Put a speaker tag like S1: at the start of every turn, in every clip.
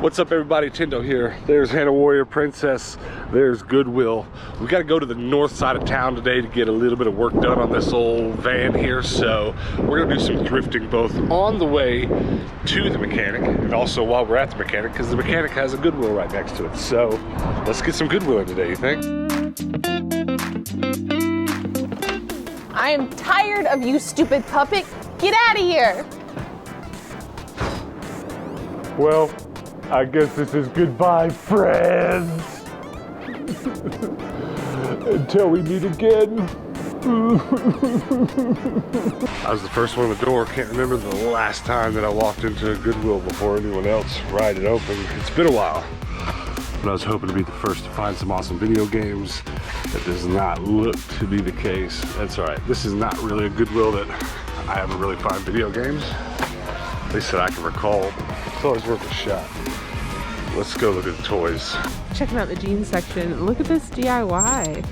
S1: What's up everybody, Tendo here. There's Hannah Warrior Princess, there's Goodwill. We gotta go to the north side of town today to get a little bit of work done on this old van here. So we're gonna do some thrifting both on the way to the mechanic and also while we're at the mechanic, because the mechanic has a Goodwill right next to it. So let's get some Goodwill in today, you think?
S2: I am tired of you, stupid puppet. Get out of here.
S1: Well, I guess this is goodbye, friends. Until we meet again. I was the first one at the door. Can't remember the last time that I walked into a Goodwill before anyone else pried it open. It's been a while. But I was hoping to be the first to find some awesome video games. That does not look to be the case. That's all right. This is not really a Goodwill that I ever really find video games. At least that I can recall. It's always worth a shot. Let's go look at the toys.
S2: Checking out the jeans section. Look at this DIY.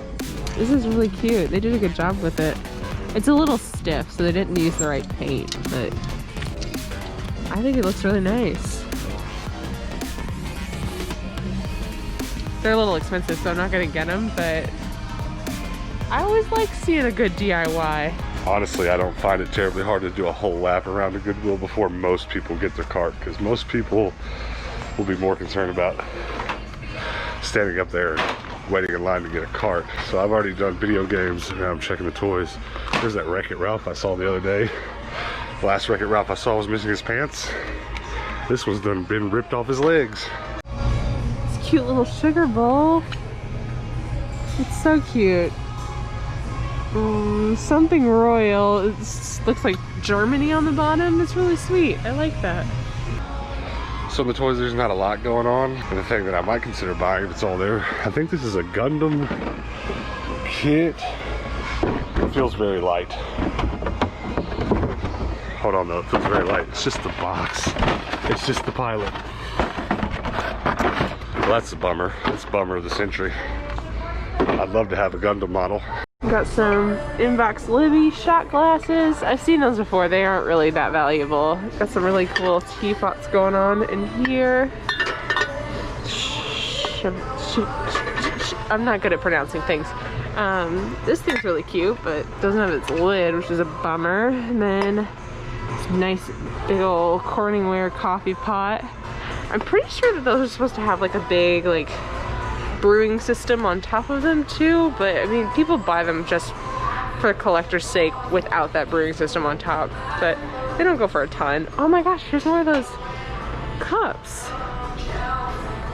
S2: This is really cute. They did a good job with it. It's a little stiff, so they didn't use the right paint, but I think it looks really nice. They're a little expensive, so I'm not gonna get them, but I always like seeing a good DIY.
S1: Honestly, I don't find it terribly hard to do a whole lap around a Goodwill before most people get their cart, because most people will be more concerned about standing up there and waiting in line to get a cart. So I've already done video games, and now I'm checking the toys. There's that Wreck-It Ralph I saw the other day. The last Wreck-It Ralph I saw was missing his pants. This one's been ripped off his legs.
S2: It's a cute little sugar bowl. It's so cute. Something royal. It looks like Germany on the bottom. It's really sweet. I like that.
S1: So in the toys, there's not a lot going on. And the thing that I might consider buying if it's all there, I think this is a Gundam kit. It feels very light. Hold on though, it feels very light. It's just the box. It's just the pilot. Well, that's a bummer. That's a bummer of the century. I'd love to have a Gundam model.
S2: Got some Inbox Libby shot glasses. I've seen those before. They aren't really that valuable. Got some really cool teapots going on in here. I'm not good at pronouncing things. This thing's really cute, but doesn't have its lid, which is a bummer. And then this nice big old Corningware coffee pot. I'm pretty sure that those are supposed to have like a big brewing system on top of them too, but I mean, people buy them just for collector's sake without that brewing system on top, but they don't go for a ton. Oh my gosh, here's more of those cups.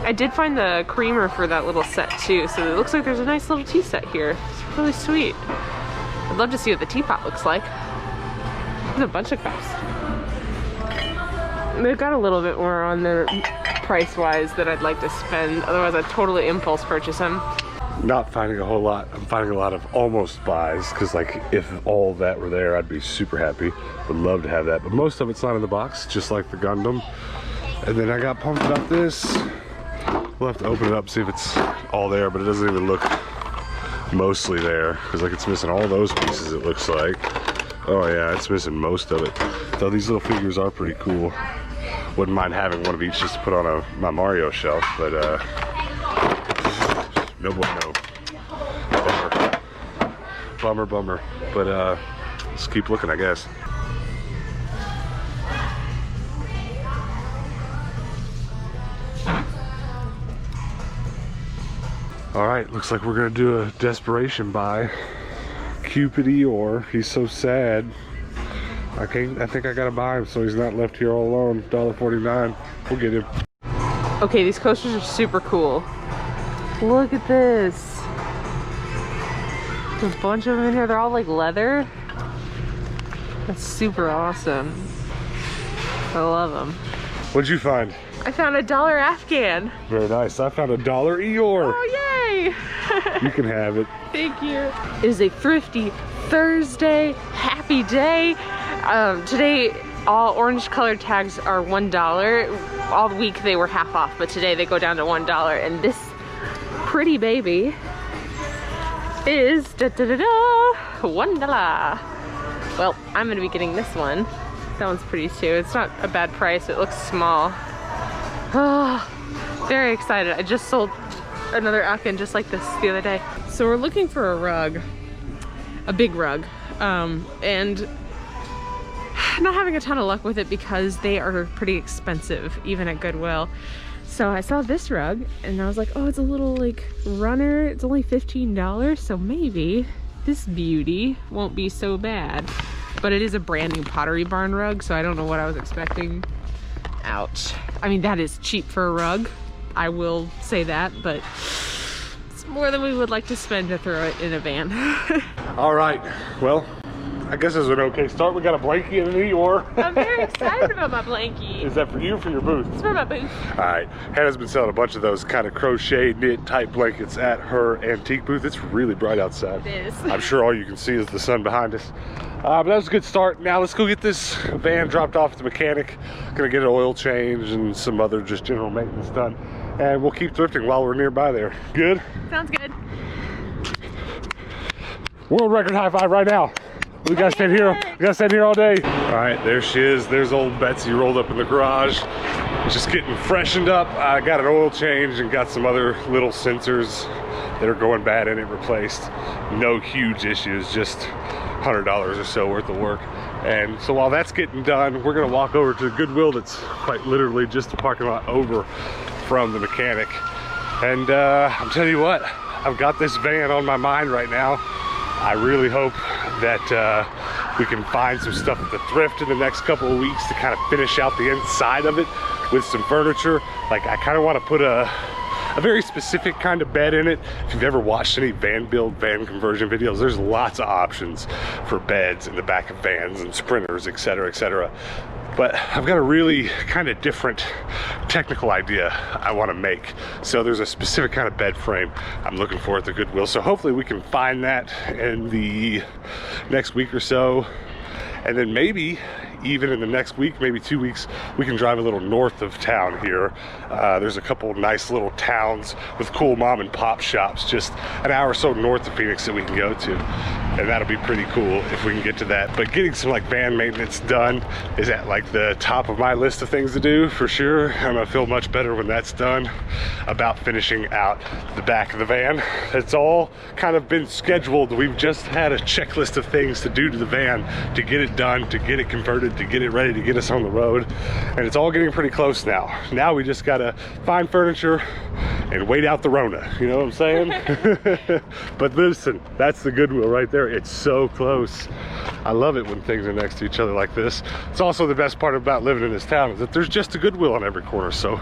S2: I did find the creamer for that little set too, so it looks like there's a nice little tea set here. It's really sweet. I'd love to see what the teapot looks like. There's a bunch of cups. They've got a little bit more on their price-wise that I'd like to spend. Otherwise, I'd totally impulse purchase them.
S1: Not finding a whole lot. I'm finding a lot of almost buys, because like if all that were there, I'd be super happy. Would love to have that, but most of it's not in the box, just like the Gundam. And then I got pumped about this. We'll have to open it up, see if it's all there, but it doesn't even look mostly there, because like it's missing all those pieces, it looks like. Oh yeah, it's missing most of it. Though these little figures are pretty cool. Wouldn't mind having one of each just to put on my Mario shelf, but no bueno. Bummer. But let's keep looking, I guess. All right, looks like we're gonna do a desperation buy. Cupid Eeyore, he's so sad. I think I gotta buy him so he's not left here all alone. $1.49. We'll get him.
S2: Okay, these coasters are super cool. Look at this. There's a bunch of them in here. They're all like leather. That's super awesome. I love them.
S1: What'd you find?
S2: I found a $1 Afghan.
S1: Very nice. I found a $1 Eeyore.
S2: Oh, yay!
S1: You can have it.
S2: Thank you. It is a thrifty Thursday. Happy day. Today, all orange colored tags are $1. All week they were half off, but today they go down to $1. And this pretty baby is $1. Well, I'm gonna be getting this one. That one's pretty too. It's not a bad price. It looks small. Oh, very excited. I just sold another Akin just like this the other day. So we're looking for a rug, a big rug, and not having a ton of luck with it because they are pretty expensive, even at Goodwill. So I saw this rug and I was like, oh, it's a little like runner. It's only $15, so maybe this beauty won't be so bad. But it is a brand new Pottery Barn rug, so I don't know what I was expecting. Ouch. I mean, that is cheap for a rug. I will say that, but it's more than we would like to spend to throw it in a van.
S1: All right, well, I guess it's an okay start. We got a blankie and an Eeyore.
S2: I'm very excited about my blankie.
S1: Is that for you or for your booth?
S2: It's for my booth.
S1: All right, Hannah's been selling a bunch of those kind of crochet knit type blankets at her antique booth. It's really bright outside.
S2: It is.
S1: I'm sure all you can see is the sun behind us. But that was a good start. Now let's go get this van dropped off at the mechanic. Gonna get an oil change and some other just general maintenance done. And we'll keep thrifting while we're nearby there. Good?
S2: Sounds good.
S1: World record high five right now. We gotta stand here. We gotta stand here all day. All right, there she is. There's old Betsy rolled up in the garage, just getting freshened up. I got an oil change and got some other little sensors that are going bad in it replaced. No huge issues, just $100 or so worth of work. And so while that's getting done, we're gonna walk over to Goodwill that's quite literally just a parking lot over from the mechanic. And I'm telling you what, I've got this van on my mind right now. I really hope that we can find some stuff at the thrift in the next couple of weeks to kind of finish out the inside of it with some furniture. Like, I kind of want to put a very specific kind of bed in it. If you've ever watched any van conversion videos, there's lots of options for beds in the back of vans and sprinters, etc., etc. But I've got a really kind of different technical idea I want to make. So there's a specific kind of bed frame I'm looking for at the Goodwill. So hopefully we can find that in the next week or so. And then maybe even in the next week, maybe 2 weeks, we can drive a little north of town here. There's a couple nice little towns with cool mom and pop shops just an hour or so north of Phoenix that we can go to. And that'll be pretty cool if we can get to that. But getting some like van maintenance done is at like the top of my list of things to do for sure. I'm gonna feel much better when that's done about finishing out the back of the van. It's all kind of been scheduled. We've just had a checklist of things to do to the van to get it done, to get it converted, to get it ready to get us on the road. And it's all getting pretty close now. Now we just gotta find furniture and wait out the Rona, you know what I'm saying? But listen, that's the Goodwill right there. It's so close. I love it when things are next to each other like this. It's also the best part about living in this town is that there's just a Goodwill on every corner. So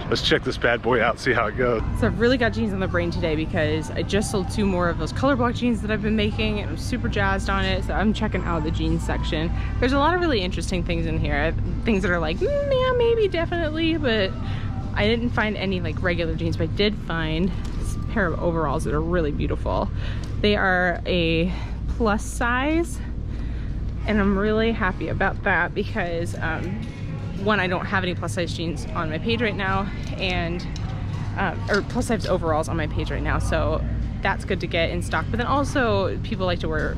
S1: let's check this bad boy out, see how it goes.
S2: So I've really got jeans on the brain today because I just sold 2 more of those color block jeans that I've been making and I'm super jazzed on it. So I'm checking out the jeans section. There's a lot of really interesting things in here. Things that are like, yeah, maybe, definitely, but I didn't find any like regular jeans, but I did find this pair of overalls that are really beautiful. They are a plus size and I'm really happy about that because one, I don't have any plus size jeans on my page right now, and or plus size overalls on my page right now, so that's good to get in stock. But then also people like to wear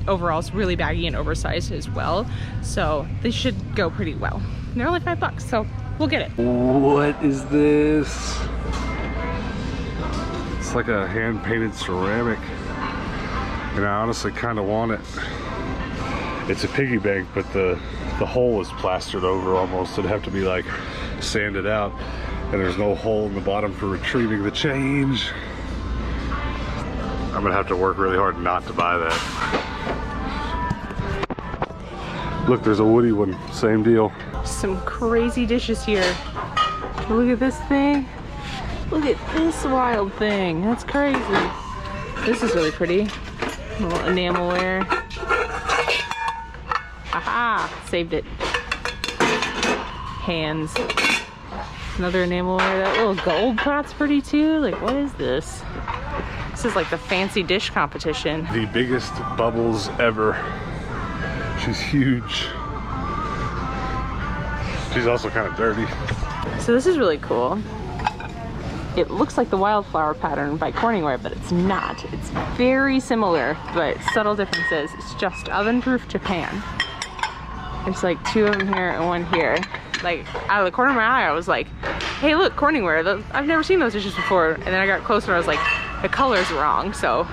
S2: overalls really baggy and oversized as well, so they should go pretty well. And they're only $5, so we'll get it.
S1: What is this? It's like a hand-painted ceramic, and I honestly kind of want it. It's a piggy bank, but the hole is plastered over almost. It'd have to be like sanded out, and there's no hole in the bottom for retrieving the change. I'm gonna have to work really hard not to buy that. Look, there's a woody one, same deal.
S2: Some crazy dishes here. Look at this thing. Look at this wild thing. That's crazy. This is really pretty. A little enamelware. Aha! Saved it. Hands. Another enamelware. That little gold pot's pretty too. Like, what is this? This is like the fancy dish competition.
S1: The biggest bubbles ever. She's huge. She's also kind of dirty.
S2: So this is really cool. It looks like the wildflower pattern by Corningware, but it's not. It's very similar, but subtle differences. It's just oven-proof Japan. It's like 2 of them here and 1 here. Like, out of the corner of my eye, I was like, hey look, Corningware, I've never seen those dishes before. And then I got closer and I was like, the color's wrong. So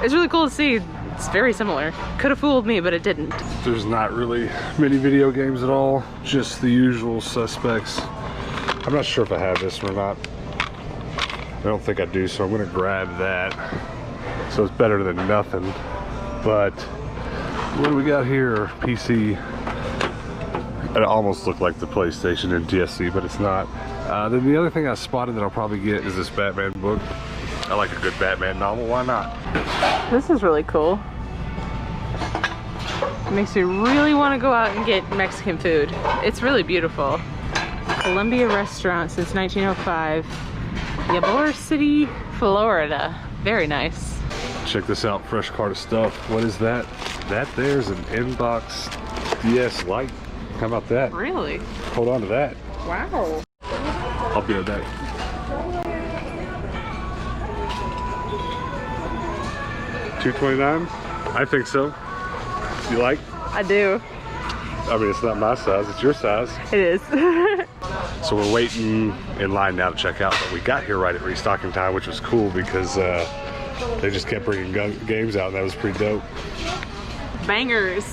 S2: it's really cool to see. It's very similar. Could have fooled me, but it didn't.
S1: There's not really many video games at all, just the usual suspects. I'm not sure if I have this or not. I don't think I do, so I'm gonna grab that. So it's better than nothing. But what do we got here? PC. It almost looked like the PlayStation and DSC, but it's not. Then the other thing I spotted that I'll probably get is this Batman book. I like a good Batman novel, why not?
S2: This is really cool. It makes me really want to go out and get Mexican food. It's really beautiful. Columbia Restaurant since 1905. Ybor City, Florida. Very nice.
S1: Check this out, fresh cart of stuff. What is that? That there's an Inbox DS Lite. How about that?
S2: Really?
S1: Hold on to that.
S2: Wow.
S1: I'll be right back. $2.29? I think so. You like?
S2: I do.
S1: I mean, it's not my size, it's your size.
S2: It is.
S1: So we're waiting in line now to check out, but we got here right at restocking time, which was cool because they just kept bringing games out, and that was pretty dope.
S2: Bangers.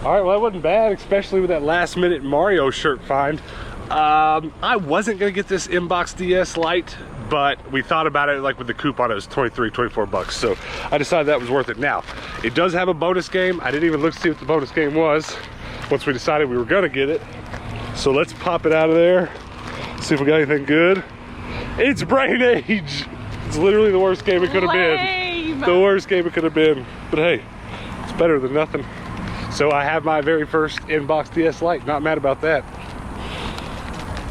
S1: All right, well, that wasn't bad, especially with that last minute Mario shirt find. I wasn't gonna get this Inbox DS Lite, but we thought about it, like with the coupon, it was 23, 24 bucks. So I decided that was worth it. Now, it does have a bonus game. I didn't even look to see what the bonus game was once we decided we were gonna get it. So let's pop it out of there, see if we got anything good. It's Brain Age. It's literally the worst game it could have been. The worst game it could have been. But hey, it's better than nothing. So I have my very first Inbox DS Lite. Not mad about that.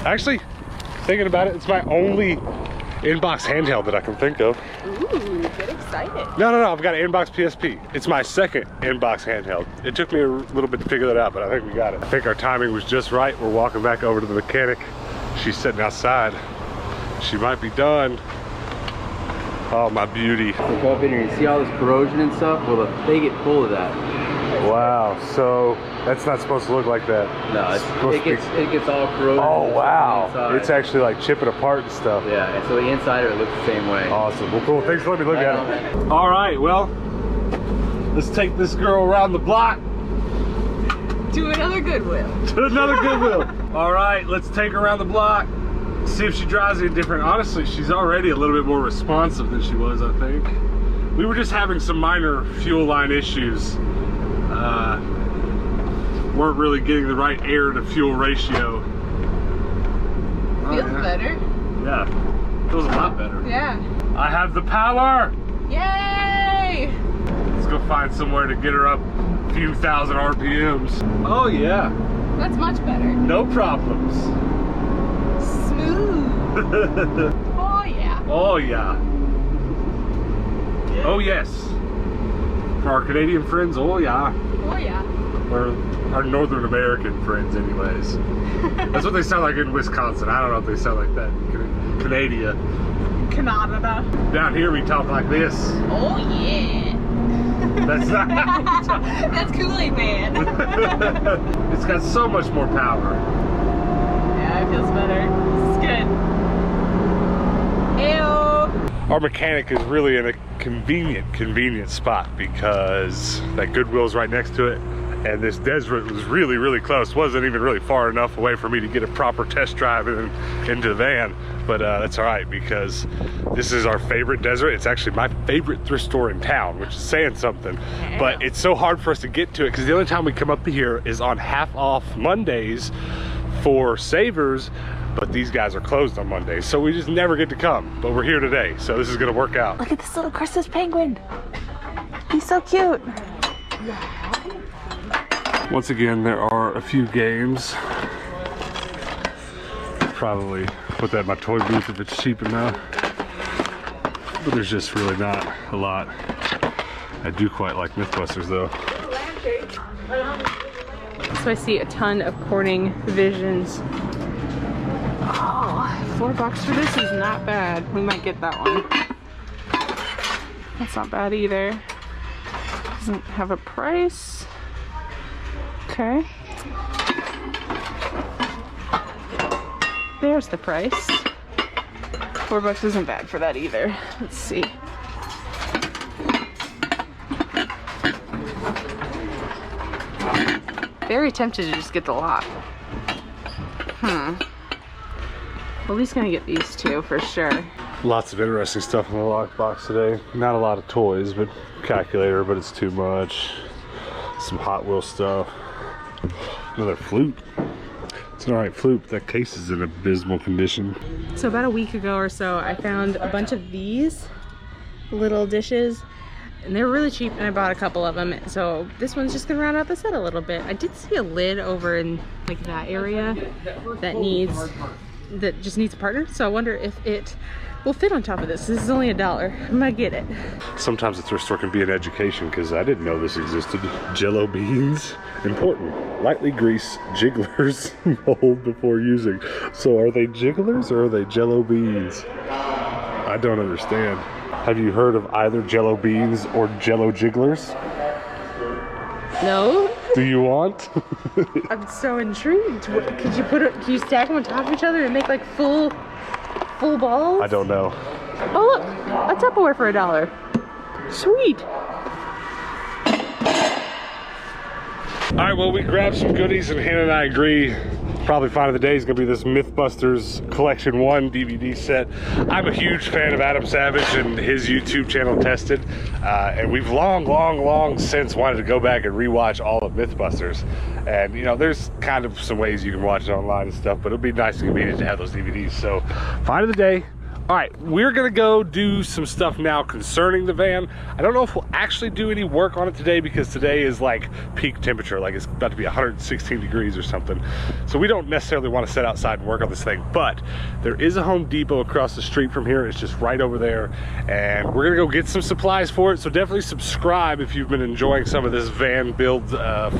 S1: Actually, thinking about it, it's my only Inbox handheld that I can think of.
S2: Ooh, get excited.
S1: No, I've got an Inbox PSP. It's my second Inbox handheld. It took me a little bit to figure that out, but I think we got it. I think our timing was just right. We're walking back over to the mechanic. She's sitting outside. She might be done. Oh, my beauty.
S3: Look up in here, you see all this corrosion and stuff? Well, they get full of that.
S1: Wow, so that's not supposed to look like that.
S3: No, it gets all corroded.
S1: Oh, wow. It's actually like chipping apart and stuff.
S3: Yeah, and so the inside of it looks the same way.
S1: Awesome. Well, cool. Thanks for letting me look at it. All right, well, let's take this girl around the block.
S2: To another Goodwill.
S1: To another Goodwill. All right, let's take her around the block. See if she drives any different. Honestly, she's already a little bit more responsive than she was, I think. We were just having some minor fuel line issues. Weren't really getting the right air to fuel ratio.
S2: Feels better.
S1: Yeah, feels a lot better.
S2: Yeah.
S1: I have the power.
S2: Yay!
S1: Let's go find somewhere to get her up a few thousand RPMs. Oh yeah.
S2: That's much better.
S1: No problems.
S2: Smooth. Oh yeah.
S1: Oh yeah. Oh yes. For our Canadian friends, oh yeah.
S2: Oh yeah.
S1: Or our Northern American friends anyways. That's what they sound like in Wisconsin. I don't know if they sound like that in Canada.
S2: Canada.
S1: Down here we talk like this.
S2: Oh yeah.
S1: That's not how we talk.
S2: That's Kool-Aid Man.
S1: It's got so much more power.
S2: Yeah, it feels better. This is good. Ew.
S1: Our mechanic is really in a convenient spot because that Goodwill's right next to it, and this Desert was really close. Wasn't even really far enough away for me to get a proper test drive into the van, but that's all right because this is our favorite Desert. It's actually my favorite thrift store in town, which is saying something. Yeah. But it's so hard for us to get to it because the only time we come up here is on half off Mondays for Savers. But these guys are closed on Mondays, so we just never get to come. But we're here today, so this is gonna work out.
S2: Look at this little Christmas penguin. He's so cute.
S1: Once again, there are a few games. Probably put that in my toy booth if it's cheap enough. But there's just really not a lot. I do quite like Mythbusters though.
S2: So I see a ton of Corning Visions. Oh, $4 for this is not bad. We might get that one. That's not bad either. Doesn't have a price. Okay. There's the price. $4 isn't bad for that either. Let's see. Very tempted to just get the lot. Well, at least gonna get these two for sure.
S1: Lots of interesting stuff in the lockbox today. Not a lot of toys, but calculator, but it's too much. Some Hot Wheels stuff. Another flute. It's an alright flute, but that case is in abysmal condition.
S2: So about a week ago or so, I found a bunch of these little dishes, and they're really cheap, and I bought a couple of them. So this one's just gonna round out the set a little bit. I did see a lid over in like that area that just needs a partner. So I wonder if it will fit on top of this. This is only $1. I might get it.
S1: Sometimes a thrift store can be an education because I didn't know this existed. Jello beans, important. Lightly grease jigglers mold before using. So are they jigglers or are they Jello beans? I don't understand. Have you heard of either Jello beans or Jello jigglers?
S2: No.
S1: Do you want?
S2: I'm so intrigued. Could you can you stack them on top of each other and make like full balls?
S1: I don't know.
S2: Oh look, a Tupperware for $1. Sweet.
S1: All right, well, we grabbed some goodies, and Hannah and I agree probably find of the day is gonna be this Mythbusters Collection 1 DVD set. I'm a huge fan of Adam Savage and his YouTube channel Tested, and we've long since wanted to go back and rewatch all of Mythbusters. And you know, there's kind of some ways you can watch it online and stuff, but it'll be nice and convenient to have those DVDs. So, find of the day. All right, we're gonna go do some stuff now concerning the van. I don't know if we'll actually do any work on it today because today is like peak temperature, like it's about to be 116 degrees or something. So we don't necessarily want to sit outside and work on this thing, but there is a Home Depot across the street from here. It's just right over there, and we're gonna go get some supplies for it. So definitely subscribe if you've been enjoying some of this van build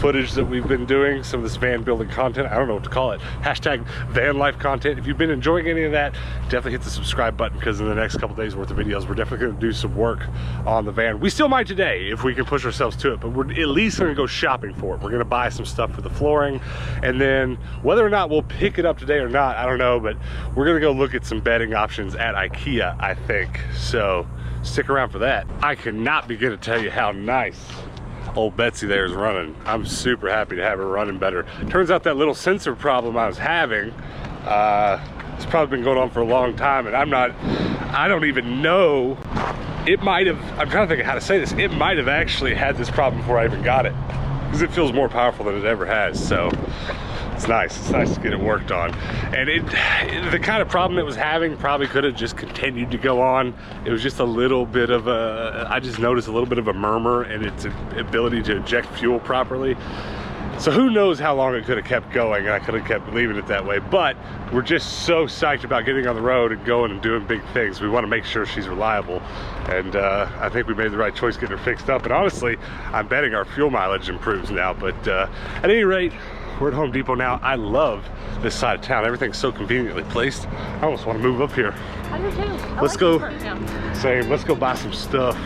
S1: footage that we've been doing, some of this van building content. I don't know what to call it. Hashtag van life content. If you've been enjoying any of that, definitely hit the subscribe button, because in the next couple days worth of videos we're definitely going to do some work on the van. We still might today if we can push ourselves to it, but we're at least going to go shopping for it. We're going to buy some stuff for the flooring, and then whether or not we'll pick it up today or not, I don't know, but we're going to go look at some bedding options at IKEA, I think. So stick around for that. I cannot begin to tell you how nice old Betsy there is running. I'm super happy to have her running better. Turns out that little sensor problem I was having, it's probably been going on for a long time, and I don't even know. It might have, I'm trying to think of how to say this, it might have actually had this problem before I even got it, because it feels more powerful than it ever has. So it's nice to get it worked on. And the kind of problem it was having probably could have just continued to go on. It was just a little bit of I just noticed a little bit of a murmur in its ability to inject fuel properly. So who knows how long it could have kept going, and I could have kept leaving it that way. But we're just so psyched about getting on the road and going and doing big things. We want to make sure she's reliable. And I think we made the right choice getting her fixed up. And honestly, I'm betting our fuel mileage improves now. But at any rate, we're at Home Depot now. I love this side of town. Everything's so conveniently placed. I almost want to move up here.
S2: I do too.
S1: Let's go. Same. Let's go buy some stuff.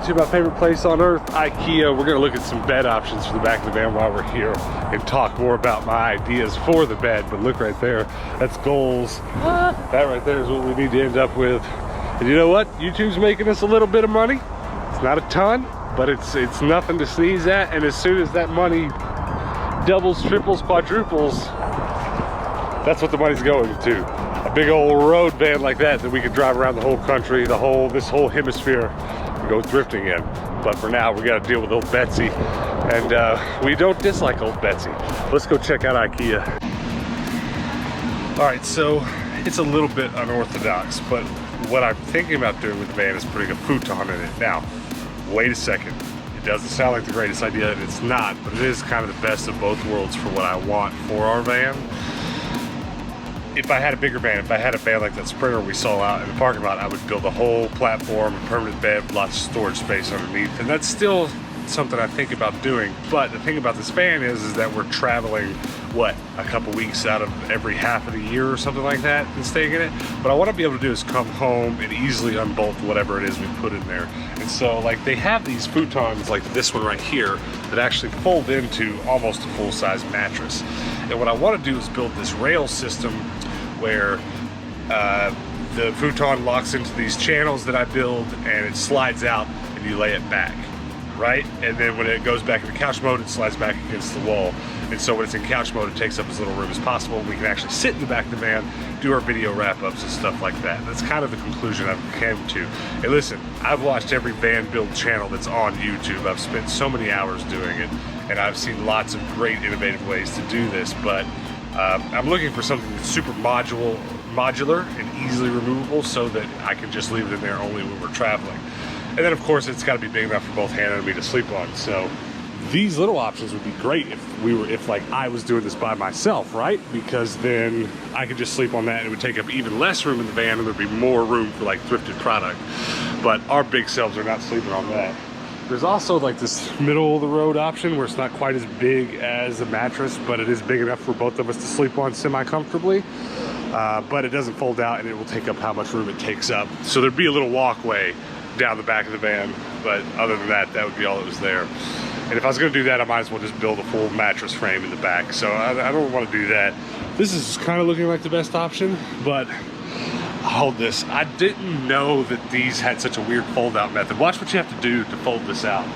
S1: To my favorite place on earth, IKEA. We're gonna look at some bed options for the back of the van while we're here and talk more about my ideas for the bed. But look right there, that's goals. That right there is what we need to end up with. And you know what? YouTube's making us a little bit of money. It's not a ton, but it's nothing to sneeze at. And as soon as that money doubles, triples, quadruples, that's what the money's going to. A big old road van like that we could drive around the whole country, this whole hemisphere, and go thrifting in. But for now, we got to deal with old Betsy, and we don't dislike old Betsy. Let's go check out IKEA. All right, so it's a little bit unorthodox, but what I'm thinking about doing with the van is putting a futon in it. Now, wait a second. It doesn't sound like the greatest idea, and it's not, but it is kind of the best of both worlds for what I want for our van. If I had a bigger van, if I had a van like that Sprinter we saw out in the parking lot, I would build a whole platform, a permanent bed, lots of storage space underneath, and that's still something I think about doing. But the thing about this van is that we're traveling, what, a couple weeks out of every half of the year or something like that and staying in it. What I want to be able to do is come home and easily unbolt whatever it is we put in there. And so like they have these futons like this one right here that actually fold into almost a full-size mattress. And what I want to do is build this rail system where the futon locks into these channels that I build, and it slides out and you lay it back, right? And then when it goes back into couch mode, it slides back against the wall. And so when it's in couch mode, it takes up as little room as possible. We can actually sit in the back of the van, do our video wrap-ups and stuff like that. That's kind of the conclusion I've come to. Hey, listen, I've watched every van build channel that's on YouTube. I've spent so many hours doing it, and I've seen lots of great innovative ways to do this, but I'm looking for something that's super modular and easily removable so that I can just leave it in there only when we're traveling. And then of course it's got to be big enough for both Hannah and me to sleep on. So these little options would be great if like I was doing this by myself, right? Because then I could just sleep on that and it would take up even less room in the van, and there'd be more room for like thrifted product. But our big selves are not sleeping on that. There's also like this middle of the road option where it's not quite as big as a mattress, but it is big enough for both of us to sleep on semi-comfortably. But it doesn't fold out, and it will take up how much room it takes up. So there'd be a little walkway down the back of the van, but other than that, that would be all that was there. And if I was gonna do that, I might as well just build a full mattress frame in the back. So I don't wanna do that. This is kind of looking like the best option, but hold this. I didn't know that these had such a weird fold out method. Watch what you have to do to fold this out.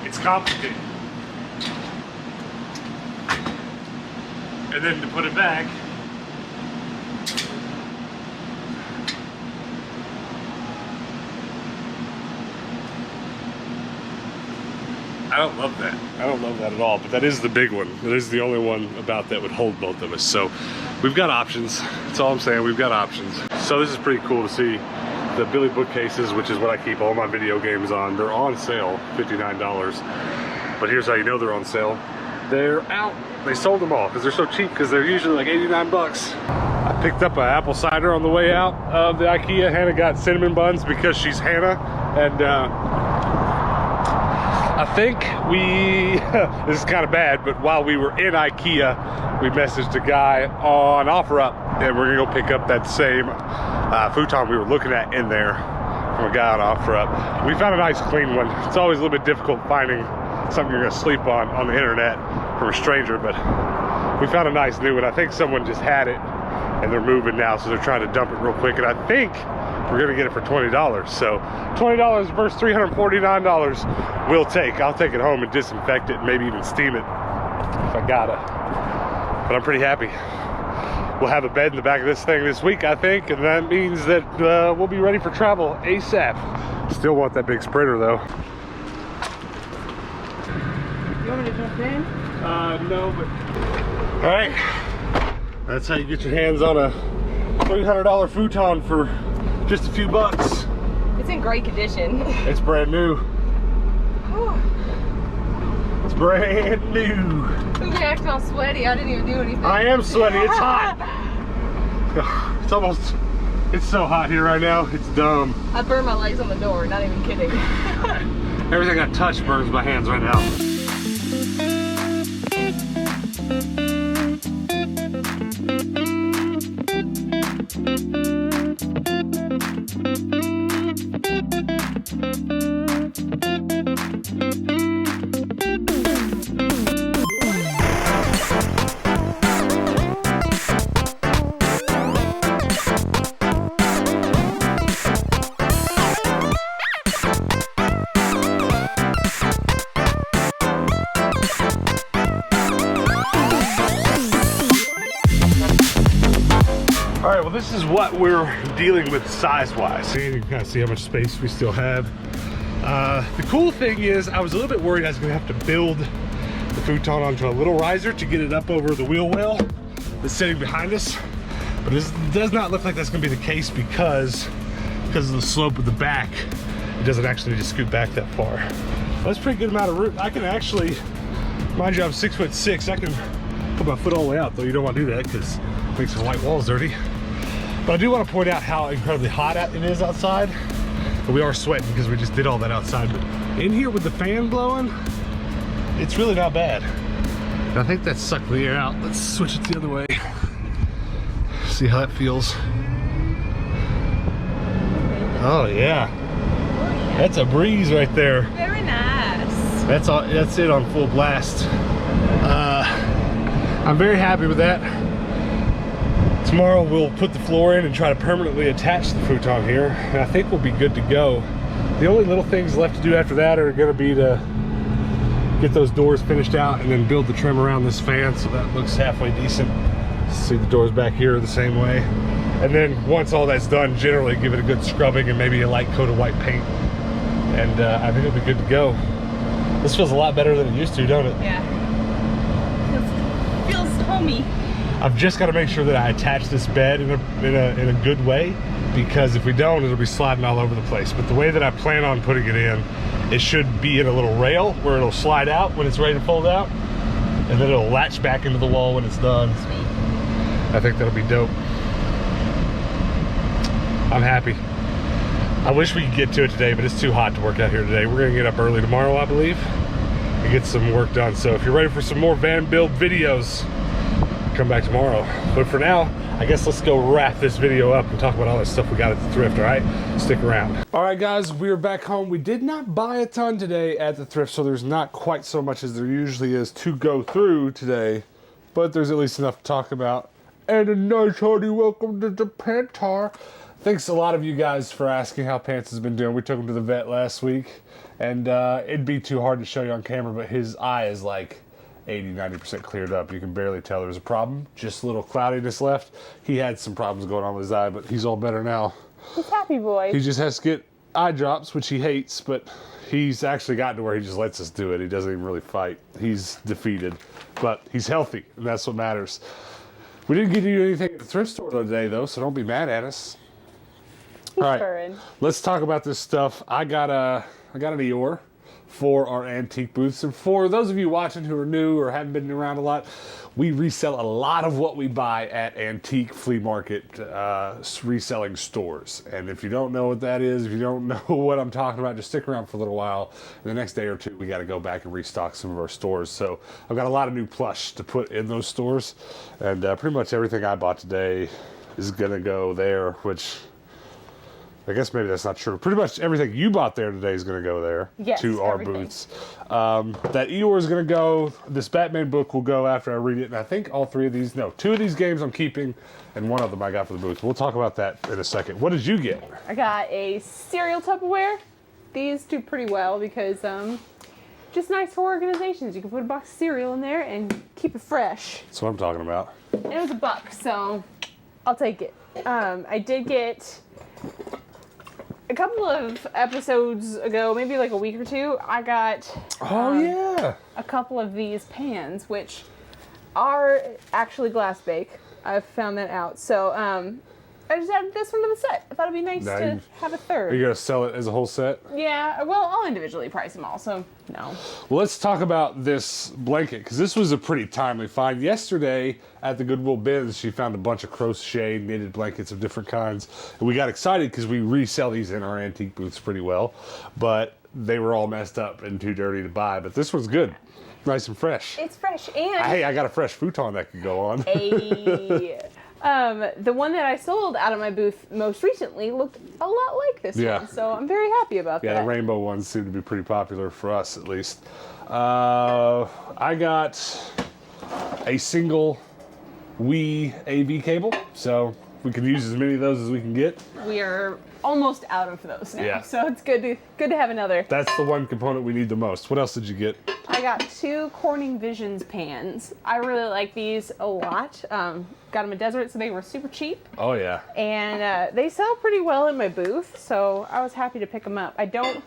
S1: It's complicated. And then to put it back, I don't love that. I don't love that at all, but that is the big one. That is the only one about that would hold both of us. So we've got options. That's all I'm saying, we've got options. So this is pretty cool to see. The Billy bookcases, which is what I keep all my video games on, they're on sale, $59. But here's how you know they're on sale. They're out. They sold them all because they're so cheap, because they're usually like 89 bucks. I picked up an apple cider on the way out of the IKEA. Hannah got cinnamon buns because she's Hannah, and I think this is kind of bad, but while we were in IKEA, we messaged a guy on OfferUp, and we're gonna go pick up that same futon we were looking at in there from a guy on OfferUp. We found a nice clean one. It's always a little bit difficult finding something you're gonna sleep on the internet from a stranger, but we found a nice new one. I think someone just had it and they're moving now, so they're trying to dump it real quick, and I think we're gonna get it for $20. So $20 versus $349 I'll take it home and disinfect it and maybe even steam it if I gotta. But I'm pretty happy. We'll have a bed in the back of this thing this week, I think, and that means that we'll be ready for travel ASAP. Still want that big Sprinter though.
S2: You want me to jump in?
S1: No, but... All right, that's how you get your hands on a $300 futon for just a few bucks.
S2: It's in great condition.
S1: It's brand new. It's brand new.
S2: Look, you acting all sweaty. I didn't even do anything.
S1: I am sweaty. It's hot. It's so hot here right now. It's dumb.
S2: I burned my legs on the door. Not even kidding.
S1: Everything I touch burns my hands right now. this is what we're dealing with size-wise. And you can kind of see how much space we still have. The cool thing is, I was a little bit worried I was gonna have to build the futon onto a little riser to get it up over the wheel well that's sitting behind us. But this does not look like that's gonna be the case because of the slope of the back. It doesn't actually need to scoot back that far. That's a pretty good amount of room. I can actually, mind you, I'm 6'6". I can put my foot all the way out, though you don't want to do that because it makes the white walls dirty. But I do want to point out how incredibly hot it is outside. But we are sweating because we just did all that outside. But in here with the fan blowing, it's really not bad. And I think that sucked the air out. Let's switch it the other way. See how that feels. Oh yeah. That's a breeze right there.
S2: Very nice.
S1: That's it on full blast. I'm very happy with that. Tomorrow we'll put the floor in and try to permanently attach the futon here, and I think we'll be good to go. The only little things left to do after that are going to be to get those doors finished out and then build the trim around this fan so that looks halfway decent. See the doors back here the same way. And then once all that's done, generally give it a good scrubbing and maybe a light coat of white paint. And I think it'll be good to go. This feels a lot better than it used to, don't it?
S2: Yeah. Feels homey.
S1: I've just got to make sure that I attach this bed in a good way, because if we don't, it'll be sliding all over the place. But the way that I plan on putting it in, it should be in a little rail where it'll slide out when it's ready to fold out, and then it'll latch back into the wall when it's done.
S2: Sweet.
S1: I think that'll be dope. I'm happy. I wish we could get to it today, but it's too hot to work out here today. We're gonna get up early tomorrow, I believe, and get some work done. So if you're ready for some more van build videos, come back tomorrow. But for now, I guess let's go wrap this video up and talk about all that stuff we got at the thrift, all right? Stick around. All right, guys, we're back home. We did not buy a ton today at the thrift, so there's not quite so much as there usually is to go through today, but there's at least enough to talk about. And a nice hearty welcome to the Pantar. Thanks a lot of you guys for asking how Pants has been doing. We took him to the vet last week, and it'd be too hard to show you on camera, but his eye is like 80-90% cleared up. You can barely tell there's a problem, just a little cloudiness left. He had some problems going on with his eye, but he's all better now.
S2: He's happy boy.
S1: He just has to get eye drops, which he hates, but he's actually gotten to where he just lets us do it. He doesn't even really fight. He's defeated, but he's healthy, and that's what matters. We didn't get to do anything at the thrift store today, though, so don't be mad at us. All right, let's talk about this stuff. I got an Eeyore for our antique booths. And for those of you watching who are new or haven't been around a lot, we resell a lot of what we buy at antique flea market reselling stores. And if you don't know what that is, if you don't know what I'm talking about, just stick around for a little while. And the next day or two, we got to go back and restock some of our stores. So I've got a lot of new plush to put in those stores. And pretty much everything I bought today is going to go there, which I guess maybe that's not true. Pretty much everything you bought there today is going to go there,
S2: yes,
S1: to our booths. That Eeyore is going to go. This Batman book will go after I read it. And I think all three of these, no, two of these games I'm keeping, and one of them I got for the booth. We'll talk about that in a second. What did you get?
S2: I got a cereal Tupperware. These do pretty well because just nice for organizations. You can put a box of cereal in there and keep it fresh.
S1: That's what I'm talking about.
S2: And it was $1, so I'll take it. I did get a couple of episodes ago, maybe like a week or two, I got
S1: yeah,
S2: a couple of these pans, which are actually glass bake. I've found that out. So I just added this one to the set. I thought it'd be nice to have a third.
S1: Are you going to sell it as a whole set?
S2: Yeah, well, I'll individually price them all, so no.
S1: Well, let's talk about this blanket, because this was a pretty timely find. Yesterday at the Goodwill bins, she found a bunch of crochet knitted blankets of different kinds. And we got excited because we resell these in our antique booths pretty well, but they were all messed up and too dirty to buy. But this one's good. Nice and fresh.
S2: It's fresh, and
S1: hey, I got a fresh futon that could go on.
S2: The one that I sold out of my booth most recently looked a lot like this one, so I'm very happy about that.
S1: Yeah, the rainbow ones seem to be pretty popular for us, at least. I got a single Wii AV cable, so We can use as many of those as we can get.
S2: We are almost out of those now,
S1: Yeah.
S2: so it's good to have another.
S1: That's the one component we need the most. What else did you get?
S2: I got 2 Corning Visions pans. I really like these a lot. Got them at Deseret, so they were super cheap.
S1: Oh yeah.
S2: And they sell pretty well in my booth, so I was happy to pick them up. I don't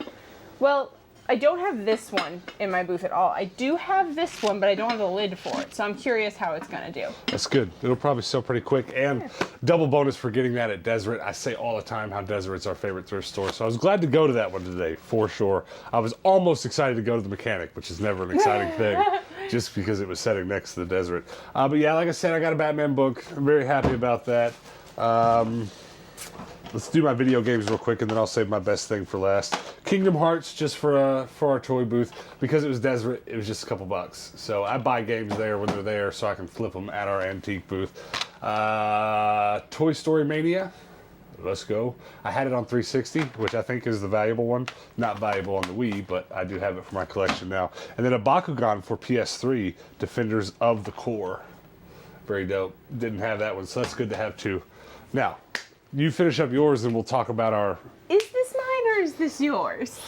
S2: have this one in my booth at all. I do have this one, but I don't have the lid for it, so I'm curious how it's gonna do.
S1: That's good. It'll probably sell pretty quick. And double bonus for getting that at Deseret. I say all the time how Deseret's our favorite thrift store, so I was glad to go to that one today, for sure. I was almost excited to go to the mechanic, which is never an exciting thing, just because it was sitting next to the Deseret. But yeah, like I said, I got a Batman book. I'm very happy about that. Let's do my video games real quick, and then I'll save my best thing for last. Kingdom Hearts, just for our toy booth. Because it was Deseret, it was just a couple bucks. So I buy games there when they're there so I can flip them at our antique booth. Toy Story Mania. Let's go. I had it on 360, which I think is the valuable one. Not valuable on the Wii, but I do have it for my collection now. And then a Bakugan for PS3, Defenders of the Core. Very dope. Didn't have that one, so that's good to have too. Now, you finish up yours and we'll talk about our...
S2: Is this mine or is this yours?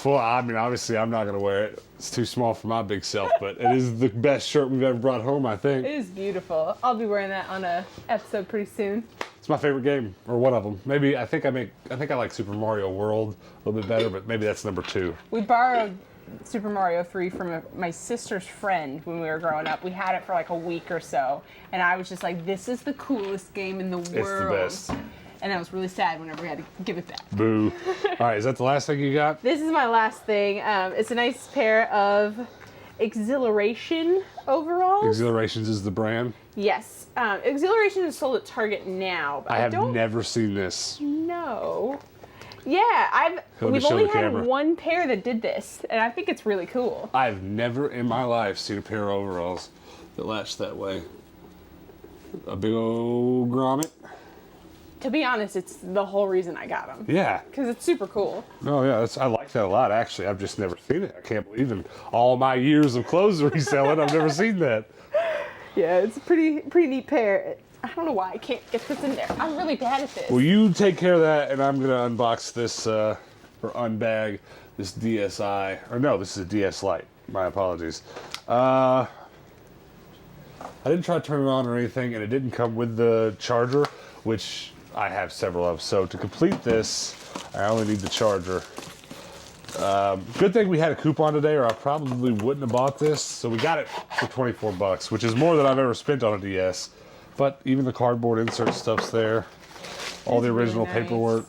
S1: Well, I mean, obviously I'm not going to wear it. It's too small for my big self, but it is the best shirt we've ever brought home, I think.
S2: It is beautiful. I'll be wearing that on a episode pretty soon.
S1: It's my favorite game, or one of them. Maybe, I think I like Super Mario World a little bit better, but maybe that's number 2.
S2: We borrowed Super Mario 3 from my sister's friend when we were growing up. We had it for like a week or so, and I was just like, this is the coolest game in the world.
S1: It's the best.
S2: And I was really sad whenever we had to give it back.
S1: Boo. All right, is that the last thing you got?
S2: This is my last thing. It's a nice pair of Exhilaration overalls.
S1: Exhilarations is the brand.
S2: Yes. Exhilaration is sold at Target now. But
S1: I have never seen this.
S2: No. Yeah, we've only had one pair that did this, and I think it's really cool.
S1: I've never in my life seen a pair of overalls that latch that way. A big old grommet.
S2: To be honest, it's the whole reason I got them.
S1: Yeah.
S2: Because it's super cool.
S1: Oh yeah, I like that a lot actually. I've just never seen it. I can't believe in all my years of clothes reselling, I've never seen that.
S2: Yeah, it's a pretty neat pair. I don't know why I can't get this in there. I'm really bad at this.
S1: Well, you take care of that, and I'm gonna unbox this or unbag this DSi. Or no, this is a DS Lite. My apologies. I didn't try to turn it on or anything, and it didn't come with the charger, which I have several of. So to complete this, I only need the charger. Good thing we had a coupon today, or I probably wouldn't have bought this. So we got it for 24 bucks, which is more than I've ever spent on a DS. But even the cardboard insert stuff's there. All the original
S2: really nice.
S1: paperwork.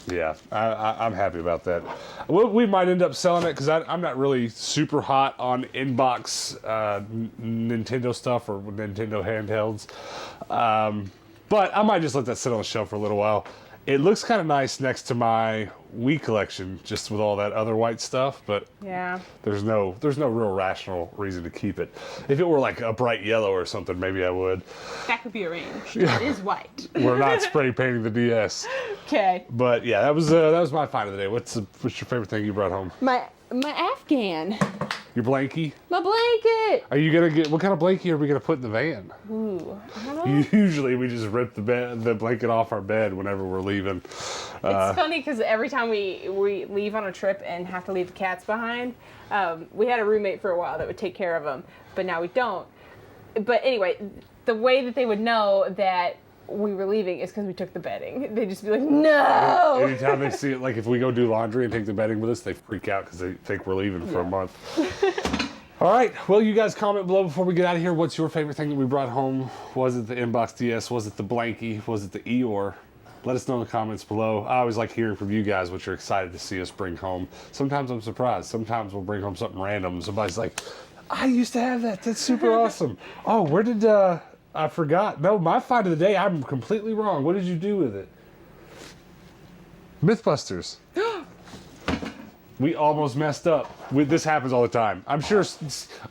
S1: Yeah, I'm happy about that. We might end up selling it because I'm not really super hot on inbox Nintendo stuff or Nintendo handhelds. But I might just let that sit on the shelf for a little while. It looks kind of nice next to my Wii collection, just with all that other white stuff, but
S2: yeah,
S1: there's no real rational reason to keep it. If it were like a bright yellow or something, maybe I would.
S2: that could be arranged. Yeah. It is white.
S1: We're not spray painting the DS.
S2: Okay.
S1: But yeah, that was my find of the day. What's your favorite thing you brought home?
S2: My Afghan.
S1: Your blankie?
S2: My blanket.
S1: Are you gonna get, what kind of blankie are we gonna put in the van?
S2: Ooh, I don't know.
S1: Usually we just rip the blanket off our bed whenever we're leaving.
S2: It's funny because every time we leave on a trip and have to leave the cats behind, we had a roommate for a while that would take care of them, but now we don't. But anyway, the way that they would know that we were leaving is because we took the bedding. They'd just be like, no!
S1: Anytime they see it, like if we go do laundry and take the bedding with us, they freak out because they think we're leaving for a month. All right, well, you guys comment below before we get out of here. What's your favorite thing that we brought home? Was it the Inbox DS? Was it the blankie? Was it the Eeyore? Let us know in the comments below. I always like hearing from you guys what you're excited to see us bring home. Sometimes I'm surprised. Sometimes we'll bring home something random. Somebody's like, I used to have that. That's super awesome. Oh, where did... I forgot. No, my find of the day, I'm completely wrong. What did you do with it? Mythbusters. We almost messed up. This happens all the time. I'm sure,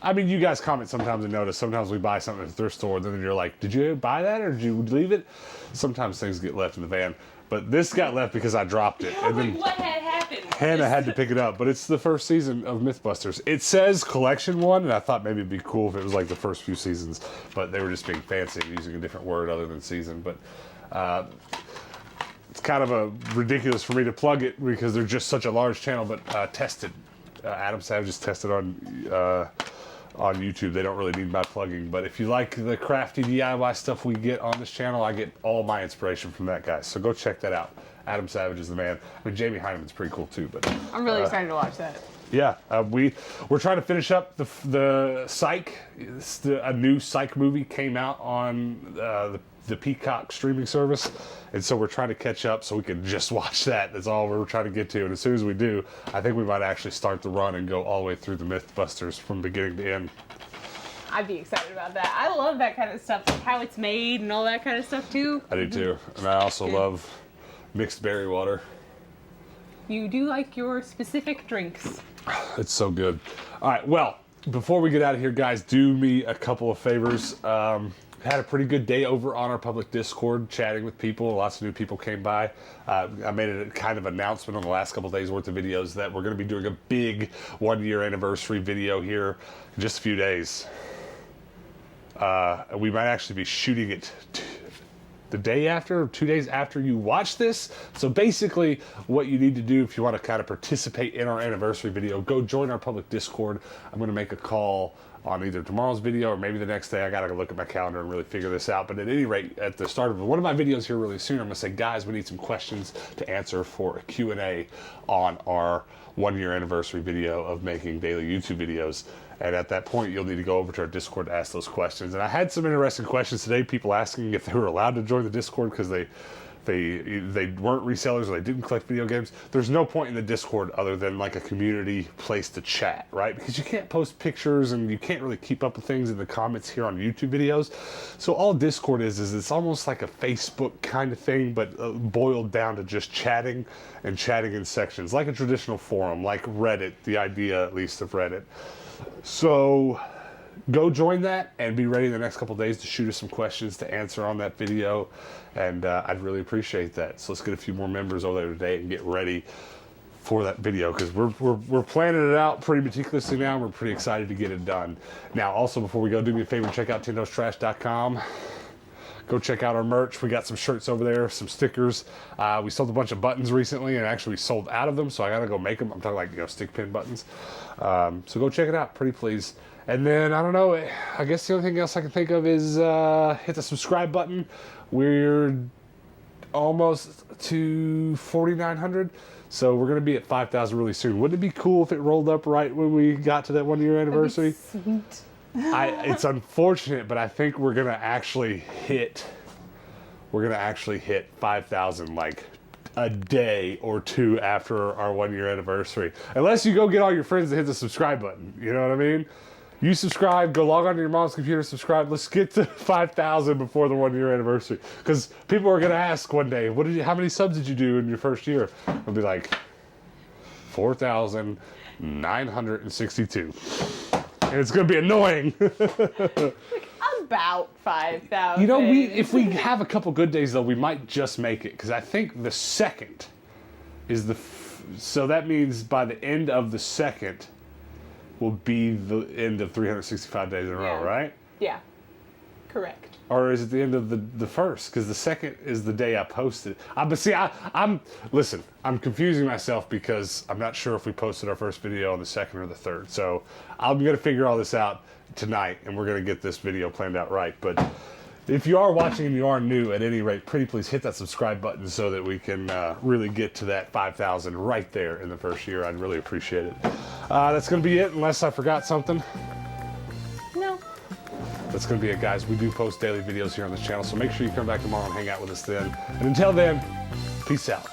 S1: I mean, you guys comment sometimes and notice. Sometimes we buy something at the thrift store, then you're like, did you buy that or did you leave it? Sometimes things get left in the van. But this got left because I dropped it.
S2: And then, what had happened?
S1: Hannah had to pick it up, but it's the first season of Mythbusters. It says collection 1, and I thought maybe it'd be cool if it was like the first few seasons, but they were just being fancy and using a different word other than season. But it's kind of ridiculous for me to plug it because they're just such a large channel, but test it. Adam Savage is tested on YouTube. They don't really need my plugging, but if you like the crafty DIY stuff we get on this channel, I get all my inspiration from that guy. So go check that out. Adam Savage is the man. I mean, Jamie Hyneman's pretty cool too, but
S2: I'm really excited to watch that.
S1: yeah, we're trying to finish up the Psych. A new Psych movie came out on the Peacock streaming service, and so we're trying to catch up so we can just watch that. That's all we're trying to get to, and as soon as we do, I think we might actually start the run and go all the way through the Mythbusters from beginning to end.
S2: I'd be excited about that. I love that kind of stuff, like how it's made and all that kind of stuff too.
S1: I do too, and I also love mixed berry water.
S2: You do like your specific drinks.
S1: It's so good. All right, well, before we get out of here, guys, do me a couple of favors. Had a pretty good day over on our public Discord, chatting with people. Lots of new people came by. I made a kind of announcement on the last couple of days worth of videos that we're going to be doing a big 1-year anniversary video here in just a few days. We might actually be shooting it the day after, or 2 days after you watch this. So basically what you need to do if you want to kind of participate in our anniversary video, go join our public Discord. I'm going to make a call on either tomorrow's video or maybe the next day. I got to look at my calendar and really figure this out. But at any rate, at the start of one of my videos here really soon, I'm going to say, guys, we need some questions to answer for a Q&A on our 1-year anniversary video of making daily YouTube videos. And at that point, you'll need to go over to our Discord to ask those questions. And I had some interesting questions today, people asking if they were allowed to join the Discord because they weren't resellers or they didn't collect video games. There's no point in the Discord other than like a community place to chat, right? Because you can't post pictures and you can't really keep up with things in the comments here on YouTube videos. So all Discord is it's almost like a Facebook kind of thing, but boiled down to just chatting and chatting in sections, like a traditional forum, like Reddit, the idea at least of Reddit. So go join that and be ready the next couple of days to shoot us some questions to answer on that video, and I'd really appreciate that. So let's get a few more members over there today and get ready for that video, because we're planning it out pretty meticulously now. We're pretty excited to get it done. Now, also before we go, do me a favor and check out tindostrash.com. Go check out our merch. We got some shirts over there, some stickers. We sold a bunch of buttons recently, and actually we sold out of them, so I gotta go make them. I'm talking like, you know, stick pin buttons. So go check it out, pretty please. And then, I don't know, I guess the only thing else I can think of is hit the subscribe button. We're almost to 4,900, so we're gonna be at 5,000 really soon. Wouldn't it be cool if it rolled up right when we got to that 1-year anniversary?
S2: Sweet.
S1: It's unfortunate, but I think we're gonna actually hit 5,000 like a day or two after our 1-year anniversary. Unless you go get all your friends to hit the subscribe button. You know what I mean? You subscribe, go log onto your mom's computer, subscribe. Let's get to 5,000 before the 1-year anniversary. Because people are gonna ask one day, how many subs did you do in your first year? I'll be like, 4,962. And it's going to be annoying.
S2: About 5,000.
S1: You know, if we have a couple good days, though, we might just make it. Because I think the second is so that means by the end of the second will be the end of 365 days in a row, right?
S2: Yeah. Correct.
S1: Or is it the end of the first? Because the second is the day I posted. But see, listen, I'm confusing myself because I'm not sure if we posted our first video on the second or the third. So I'm going to figure all this out tonight, and we're going to get this video planned out right. But if you are watching and you are new, at any rate, pretty please hit that subscribe button so that we can really get to that 5,000 right there in the first year. I'd really appreciate it. That's going to be it, unless I forgot something.
S2: No.
S1: That's going to be it, guys. We do post daily videos here on this channel, so make sure you come back tomorrow and hang out with us then. And until then, peace out.